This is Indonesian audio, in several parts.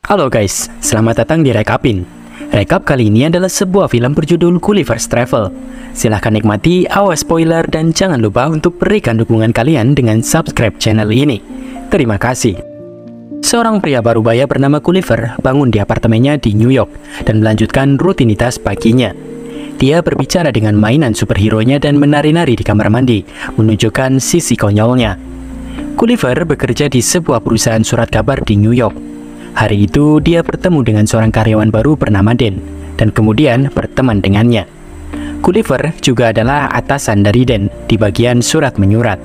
Halo guys, selamat datang di Rekapin. Rekap kali ini adalah sebuah film berjudul Gulliver's Travel. Silahkan nikmati, awas spoiler, dan jangan lupa untuk berikan dukungan kalian dengan subscribe channel ini. Terima kasih. Seorang pria parubaya bernama Gulliver bangun di apartemennya di New York dan melanjutkan rutinitas paginya. Dia berbicara dengan mainan superhero-nya dan menari-nari di kamar mandi, menunjukkan sisi konyolnya. Gulliver bekerja di sebuah perusahaan surat kabar di New York. Hari itu, dia bertemu dengan seorang karyawan baru bernama Dan, dan kemudian berteman dengannya. Gulliver juga adalah atasan dari Dan di bagian surat menyurat.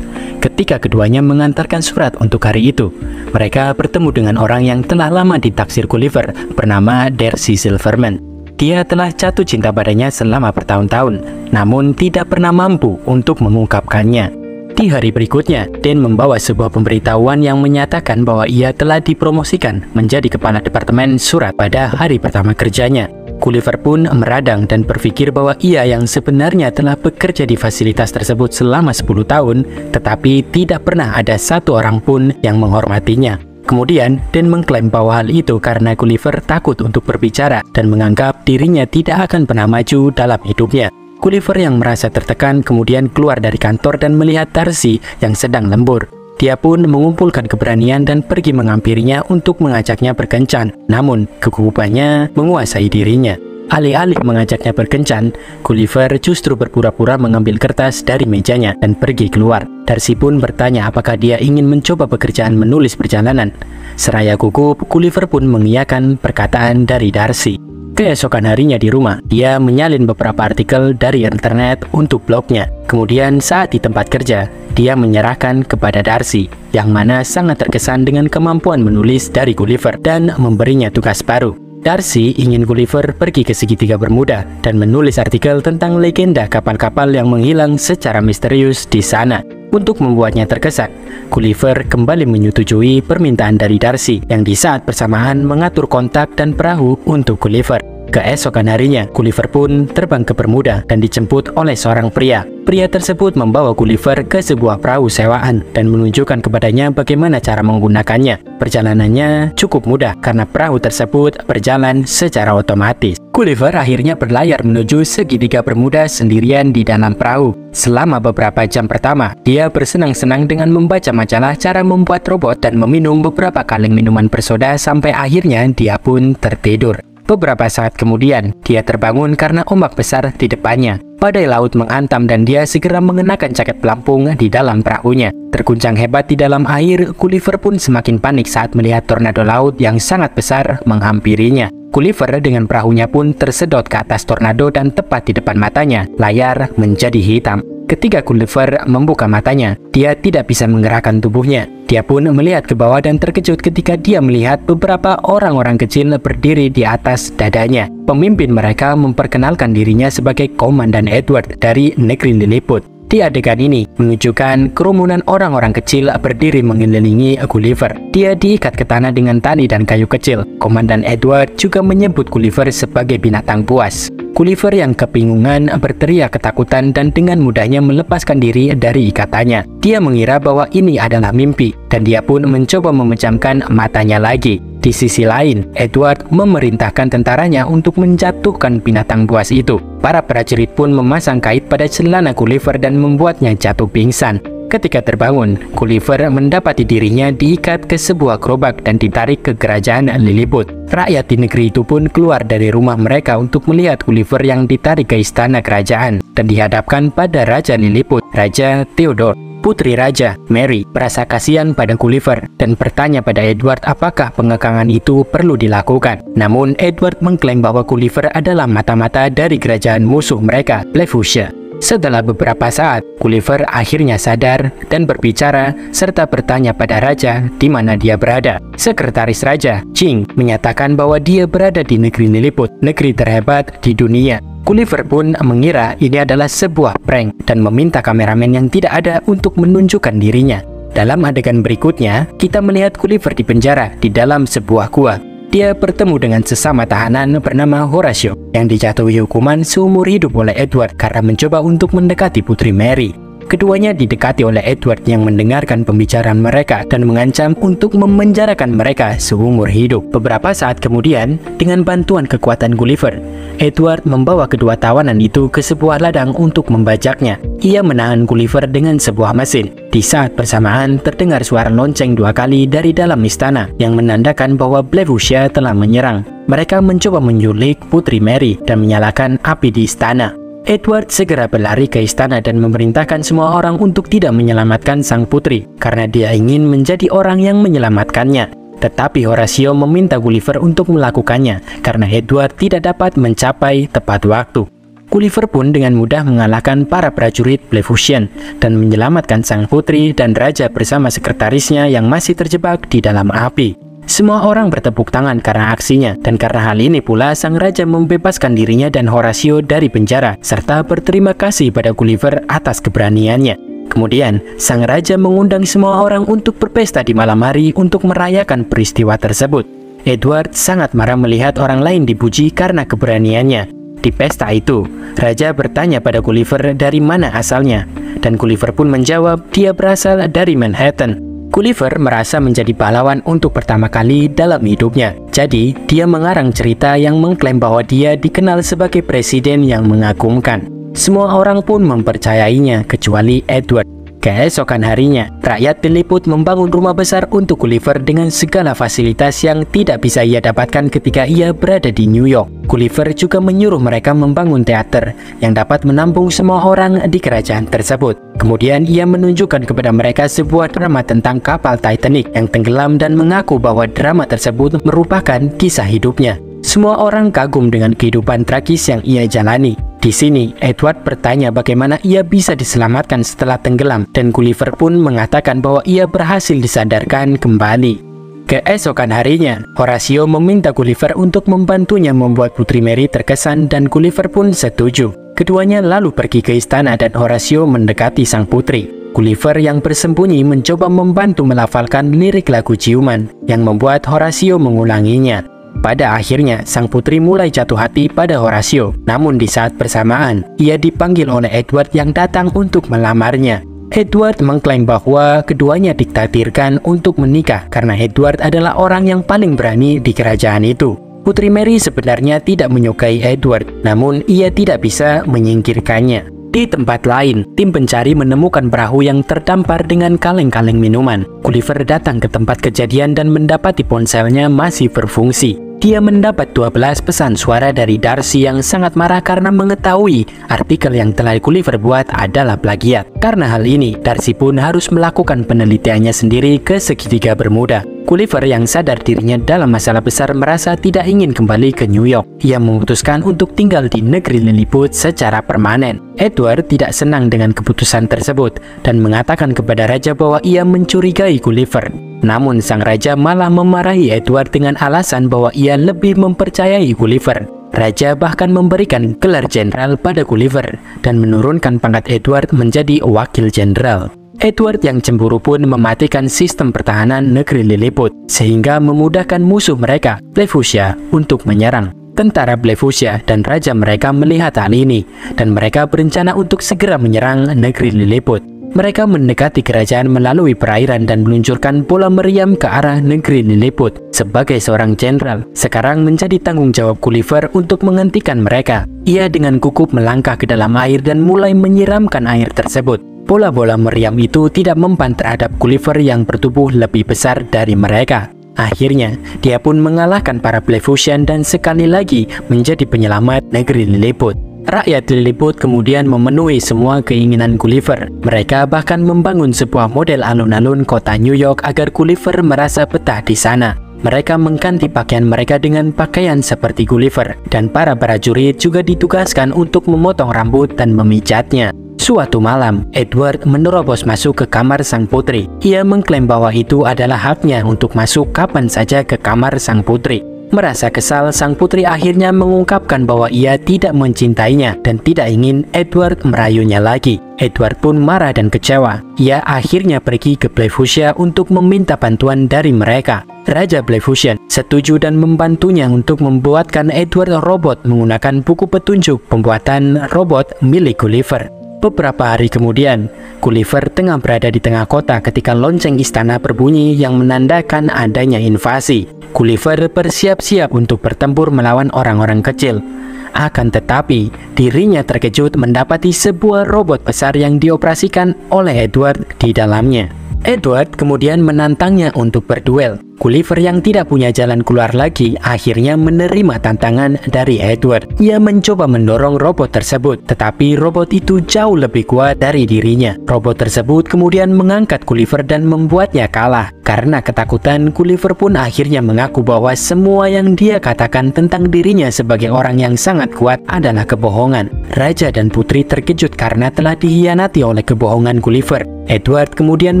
Ketika keduanya mengantarkan surat untuk hari itu, mereka bertemu dengan orang yang telah lama ditaksir Gulliver bernama Darcy Silverman. Dia telah jatuh cinta padanya selama bertahun-tahun, namun tidak pernah mampu untuk mengungkapkannya. Di hari berikutnya, Dan membawa sebuah pemberitahuan yang menyatakan bahwa ia telah dipromosikan menjadi kepala departemen surat pada hari pertama kerjanya. Gulliver pun meradang dan berpikir bahwa ia yang sebenarnya telah bekerja di fasilitas tersebut selama 10 tahun, tetapi tidak pernah ada satu orang pun yang menghormatinya. Kemudian, Dan mengklaim bahwa hal itu karena Gulliver takut untuk berbicara dan menganggap dirinya tidak akan pernah maju dalam hidupnya. Gulliver yang merasa tertekan kemudian keluar dari kantor dan melihat Darcy yang sedang lembur. Dia pun mengumpulkan keberanian dan pergi menghampirinya untuk mengajaknya berkencan. Namun, kegugupannya menguasai dirinya. Alih-alih mengajaknya berkencan, Gulliver justru berpura-pura mengambil kertas dari mejanya dan pergi keluar. Darcy pun bertanya apakah dia ingin mencoba pekerjaan menulis perjalanan. Seraya gugup, Gulliver pun mengiyakan perkataan dari Darcy. Keesokan harinya di rumah, dia menyalin beberapa artikel dari internet untuk blognya. Kemudian saat di tempat kerja, dia menyerahkan kepada Darcy, yang mana sangat terkesan dengan kemampuan menulis dari Gulliver dan memberinya tugas baru. Darcy ingin Gulliver pergi ke segitiga Bermuda dan menulis artikel tentang legenda kapal-kapal yang menghilang secara misterius di sana. Untuk membuatnya terkesan, Gulliver kembali menyetujui permintaan dari Darcy yang di saat bersamaan mengatur kontak dan perahu untuk Gulliver. Keesokan harinya, Gulliver pun terbang ke Bermuda dan dijemput oleh seorang pria. Pria tersebut membawa Gulliver ke sebuah perahu sewaan dan menunjukkan kepadanya bagaimana cara menggunakannya. Perjalanannya cukup mudah karena perahu tersebut berjalan secara otomatis. Gulliver akhirnya berlayar menuju segitiga Bermuda sendirian di dalam perahu. Selama beberapa jam pertama, dia bersenang-senang dengan membaca majalah cara membuat robot dan meminum beberapa kaleng minuman bersoda sampai akhirnya dia pun tertidur. Beberapa saat kemudian, dia terbangun karena ombak besar di depannya. Badai laut menghantam dan dia segera mengenakan jaket pelampung di dalam perahunya. Terguncang hebat di dalam air, Gulliver pun semakin panik saat melihat tornado laut yang sangat besar menghampirinya. Gulliver dengan perahunya pun tersedot ke atas tornado dan tepat di depan matanya, layar menjadi hitam. Ketika Gulliver membuka matanya, dia tidak bisa menggerakkan tubuhnya. Dia pun melihat ke bawah dan terkejut ketika dia melihat beberapa orang-orang kecil berdiri di atas dadanya. Pemimpin mereka memperkenalkan dirinya sebagai Komandan Edward dari negeri Lilliput. Di adegan ini menunjukkan kerumunan orang-orang kecil berdiri mengelilingi Gulliver. Dia diikat ke tanah dengan tali dan kayu kecil. Komandan Edward juga menyebut Gulliver sebagai binatang buas. Gulliver yang kebingungan berteriak ketakutan dan dengan mudahnya melepaskan diri dari ikatannya. Dia mengira bahwa ini adalah mimpi dan dia pun mencoba memejamkan matanya lagi. Di sisi lain, Edward memerintahkan tentaranya untuk menjatuhkan binatang buas itu. Para prajurit pun memasang kait pada celana Gulliver dan membuatnya jatuh pingsan. Ketika terbangun, Gulliver mendapati dirinya diikat ke sebuah gerobak dan ditarik ke kerajaan Lilliput. Rakyat di negeri itu pun keluar dari rumah mereka untuk melihat Gulliver yang ditarik ke istana kerajaan dan dihadapkan pada Raja Lilliput, Raja Theodore. Putri Raja, Mary, merasa kasihan pada Gulliver dan bertanya pada Edward apakah pengekangan itu perlu dilakukan. Namun, Edward mengklaim bahwa Gulliver adalah mata-mata dari kerajaan musuh mereka, Blefuscia. Setelah beberapa saat, Gulliver akhirnya sadar dan berbicara serta bertanya pada Raja di mana dia berada. Sekretaris Raja, Ching, menyatakan bahwa dia berada di negeri Lilliput, negeri terhebat di dunia. Gulliver pun mengira ini adalah sebuah prank dan meminta kameramen yang tidak ada untuk menunjukkan dirinya. Dalam adegan berikutnya, kita melihat Gulliver di penjara di dalam sebuah gua. Dia bertemu dengan sesama tahanan bernama Horatio yang dijatuhi hukuman seumur hidup oleh Edward karena mencoba untuk mendekati Putri Mary. Keduanya didekati oleh Edward yang mendengarkan pembicaraan mereka dan mengancam untuk memenjarakan mereka seumur hidup. Beberapa saat kemudian, dengan bantuan kekuatan Gulliver, Edward membawa kedua tawanan itu ke sebuah ladang untuk membajaknya. Ia menahan Gulliver dengan sebuah mesin. Di saat bersamaan, terdengar suara lonceng 2 kali dari dalam istana yang menandakan bahwa Blefuscia telah menyerang. Mereka mencoba menculik Putri Mary dan menyalakan api di istana. Edward segera berlari ke istana dan memerintahkan semua orang untuk tidak menyelamatkan sang putri karena dia ingin menjadi orang yang menyelamatkannya. Tetapi Horatio meminta Gulliver untuk melakukannya karena Edward tidak dapat mencapai tepat waktu. Gulliver pun dengan mudah mengalahkan para prajurit Blefuscian dan menyelamatkan sang putri dan raja bersama sekretarisnya yang masih terjebak di dalam api. Semua orang bertepuk tangan karena aksinya, dan karena hal ini pula sang raja membebaskan dirinya dan Horatio dari penjara, serta berterima kasih pada Gulliver atas keberaniannya. Kemudian, sang raja mengundang semua orang untuk berpesta di malam hari untuk merayakan peristiwa tersebut. Edward sangat marah melihat orang lain dipuji karena keberaniannya. Di pesta itu, raja bertanya pada Gulliver dari mana asalnya, dan Gulliver pun menjawab dia berasal dari Manhattan. Gulliver merasa menjadi pahlawan untuk pertama kali dalam hidupnya. Jadi, dia mengarang cerita yang mengklaim bahwa dia dikenal sebagai presiden yang mengagumkan. Semua orang pun mempercayainya, kecuali Edward. Keesokan harinya, rakyat Lilliput membangun rumah besar untuk Gulliver dengan segala fasilitas yang tidak bisa ia dapatkan ketika ia berada di New York. Gulliver juga menyuruh mereka membangun teater yang dapat menampung semua orang di kerajaan tersebut. Kemudian ia menunjukkan kepada mereka sebuah drama tentang kapal Titanic yang tenggelam dan mengaku bahwa drama tersebut merupakan kisah hidupnya. Semua orang kagum dengan kehidupan tragis yang ia jalani. Di sini, Edward bertanya bagaimana ia bisa diselamatkan setelah tenggelam, dan Gulliver pun mengatakan bahwa ia berhasil disadarkan kembali. Keesokan harinya, Horatio meminta Gulliver untuk membantunya membuat Putri Mary terkesan, dan Gulliver pun setuju. Keduanya lalu pergi ke istana dan Horatio mendekati sang putri. Gulliver yang bersembunyi mencoba membantu melafalkan lirik lagu ciuman yang membuat Horatio mengulanginya. Pada akhirnya, sang putri mulai jatuh hati pada Horatio. Namun di saat bersamaan, ia dipanggil oleh Edward yang datang untuk melamarnya. Edward mengklaim bahwa keduanya diktatirkan untuk menikah karena Edward adalah orang yang paling berani di kerajaan itu. Putri Mary sebenarnya tidak menyukai Edward, namun ia tidak bisa menyingkirkannya. Di tempat lain, tim pencari menemukan perahu yang terdampar dengan kaleng-kaleng minuman. Gulliver datang ke tempat kejadian dan mendapati ponselnya masih berfungsi. Dia mendapat 12 pesan suara dari Darcy yang sangat marah karena mengetahui artikel yang telah Gulliver buat adalah plagiat. Karena hal ini, Darcy pun harus melakukan penelitiannya sendiri ke segitiga Bermuda. Gulliver yang sadar dirinya dalam masalah besar merasa tidak ingin kembali ke New York. Ia memutuskan untuk tinggal di negeri Lilliput secara permanen. Edward tidak senang dengan keputusan tersebut dan mengatakan kepada raja bahwa ia mencurigai Gulliver. Namun sang raja malah memarahi Edward dengan alasan bahwa ia lebih mempercayai Gulliver. Raja bahkan memberikan gelar jenderal pada Gulliver dan menurunkan pangkat Edward menjadi wakil jenderal. Edward yang cemburu pun mematikan sistem pertahanan negeri Lilliput sehingga memudahkan musuh mereka, Blefuscia, untuk menyerang. Tentara Blefuscia dan raja mereka melihat hal ini dan mereka berencana untuk segera menyerang negeri Lilliput. Mereka mendekati kerajaan melalui perairan dan meluncurkan bola meriam ke arah negeri Lilliput. Sebagai seorang jenderal, sekarang menjadi tanggung jawab Gulliver untuk menghentikan mereka. Ia dengan gugup melangkah ke dalam air dan mulai menyiramkan air tersebut. Bola-bola meriam itu tidak mempan terhadap Gulliver yang bertubuh lebih besar dari mereka. Akhirnya, dia pun mengalahkan para Blefuscian dan sekali lagi menjadi penyelamat negeri Lilliput. Rakyat Lilliput kemudian memenuhi semua keinginan Gulliver. Mereka bahkan membangun sebuah model alun-alun kota New York agar Gulliver merasa betah di sana. Mereka mengganti pakaian mereka dengan pakaian seperti Gulliver, dan para prajurit juga ditugaskan untuk memotong rambut dan memijatnya. Suatu malam, Edward menerobos masuk ke kamar sang putri. Ia mengklaim bahwa itu adalah haknya untuk masuk kapan saja ke kamar sang putri. Merasa kesal, sang putri akhirnya mengungkapkan bahwa ia tidak mencintainya dan tidak ingin Edward merayunya lagi. Edward pun marah dan kecewa. Ia akhirnya pergi ke Blefuscia untuk meminta bantuan dari mereka. Raja Blefuscia setuju dan membantunya untuk membuatkan Edward robot menggunakan buku petunjuk pembuatan robot milik Gulliver. Beberapa hari kemudian, Gulliver tengah berada di tengah kota ketika lonceng istana berbunyi yang menandakan adanya invasi. Gulliver bersiap-siap untuk bertempur melawan orang-orang kecil. Akan tetapi, dirinya terkejut mendapati sebuah robot besar yang dioperasikan oleh Edward di dalamnya. Edward kemudian menantangnya untuk berduel. Gulliver yang tidak punya jalan keluar lagi akhirnya menerima tantangan dari Edward. Ia mencoba mendorong robot tersebut, tetapi robot itu jauh lebih kuat dari dirinya. Robot tersebut kemudian mengangkat Gulliver dan membuatnya kalah. Karena ketakutan, Gulliver pun akhirnya mengaku bahwa semua yang dia katakan tentang dirinya sebagai orang yang sangat kuat adalah kebohongan. Raja dan putri terkejut karena telah dihianati oleh kebohongan Gulliver. Edward kemudian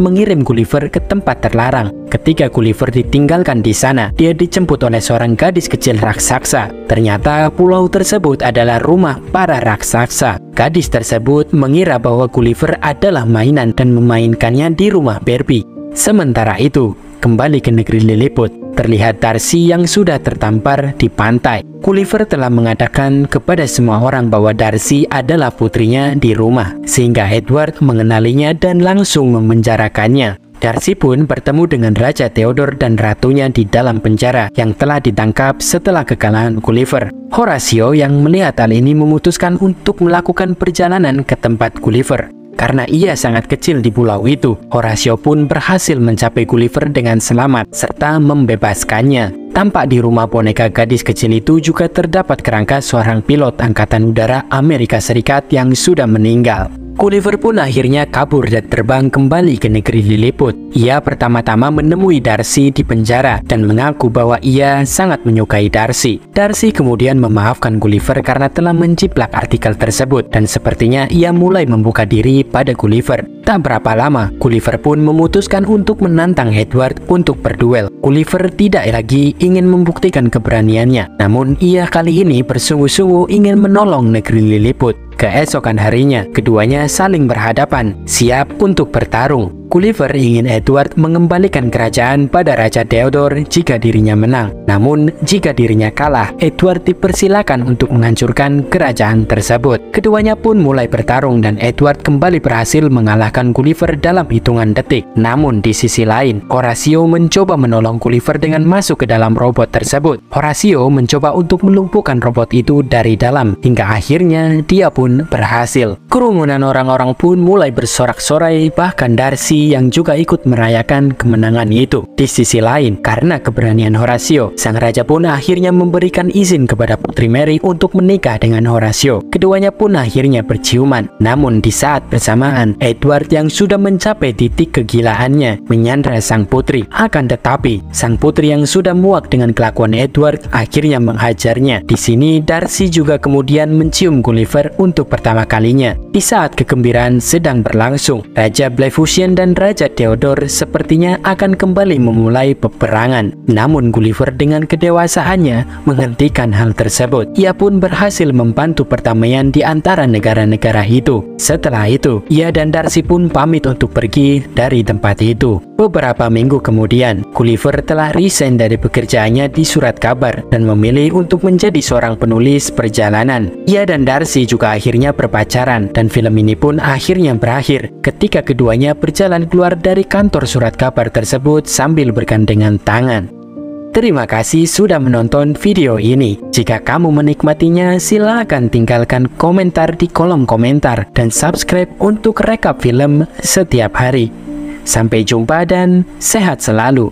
mengirim Gulliver ke tempat terlarang. Ketika Gulliver ditinggalkan di sana, dia dijemput oleh seorang gadis kecil raksasa. Ternyata pulau tersebut adalah rumah para raksasa. Gadis tersebut mengira bahwa Gulliver adalah mainan dan memainkannya di rumah Barbie. Sementara itu, kembali ke negeri Lilliput, terlihat Darcy yang sudah tertampar di pantai. Gulliver telah mengatakan kepada semua orang bahwa Darcy adalah putrinya di rumah, sehingga Edward mengenalinya dan langsung memenjarakannya. Darcy pun bertemu dengan Raja Theodore dan ratunya di dalam penjara yang telah ditangkap setelah kekalahan Gulliver. Horatio yang melihat hal ini memutuskan untuk melakukan perjalanan ke tempat Gulliver. Karena ia sangat kecil di pulau itu, Horatio pun berhasil mencapai Gulliver dengan selamat serta membebaskannya. Tampak di rumah boneka gadis kecil itu juga terdapat kerangka seorang pilot Angkatan Udara Amerika Serikat yang sudah meninggal. Gulliver pun akhirnya kabur dan terbang kembali ke negeri Lilliput. Ia pertama-tama menemui Darcy di penjara dan mengaku bahwa ia sangat menyukai Darcy. Darcy kemudian memaafkan Gulliver karena telah menjiplak artikel tersebut dan sepertinya ia mulai membuka diri pada Gulliver. Tak berapa lama, Gulliver pun memutuskan untuk menantang Edward untuk berduel. Gulliver tidak lagi ingin membuktikan keberaniannya, namun ia kali ini bersungguh-sungguh ingin menolong negeri Lilliput. Keesokan harinya, keduanya saling berhadapan, siap untuk bertarung. Gulliver ingin Edward mengembalikan kerajaan pada Raja Theodore jika dirinya menang. Namun, jika dirinya kalah, Edward dipersilakan untuk menghancurkan kerajaan tersebut. Keduanya pun mulai bertarung dan Edward kembali berhasil mengalahkan Gulliver dalam hitungan detik. Namun, di sisi lain, Horatio mencoba menolong Gulliver dengan masuk ke dalam robot tersebut. Horatio mencoba untuk melumpuhkan robot itu dari dalam, hingga akhirnya dia pun berhasil. Kerumunan orang-orang pun mulai bersorak-sorai, bahkan Darcy yang juga ikut merayakan kemenangan itu. Di sisi lain, karena keberanian Horatio, sang raja pun akhirnya memberikan izin kepada Putri Mary untuk menikah dengan Horatio. Keduanya pun akhirnya berciuman. Namun di saat bersamaan, Edward yang sudah mencapai titik kegilaannya menyandra sang putri. Akan tetapi, sang putri yang sudah muak dengan kelakuan Edward akhirnya menghajarnya. Di sini, Darcy juga kemudian mencium Gulliver untuk pertama kalinya. Di saat kegembiraan sedang berlangsung, Raja Blefuscian dan Raja Theodore sepertinya akan kembali memulai peperangan. Namun Gulliver dengan kedewasaannya menghentikan hal tersebut. Ia pun berhasil membantu perdamaian di antara negara-negara itu. Setelah itu, ia dan Darcy pun pamit untuk pergi dari tempat itu. Beberapa minggu kemudian, Gulliver telah resign dari pekerjaannya di surat kabar dan memilih untuk menjadi seorang penulis perjalanan. Ia dan Darcy juga akhirnya berpacaran dan film ini pun akhirnya berakhir ketika keduanya berjalan keluar dari kantor surat kabar tersebut sambil bergandengan tangan. Terima kasih sudah menonton video ini. Jika kamu menikmatinya, silakan tinggalkan komentar di kolom komentar dan subscribe untuk rekap film setiap hari. Sampai jumpa dan sehat selalu.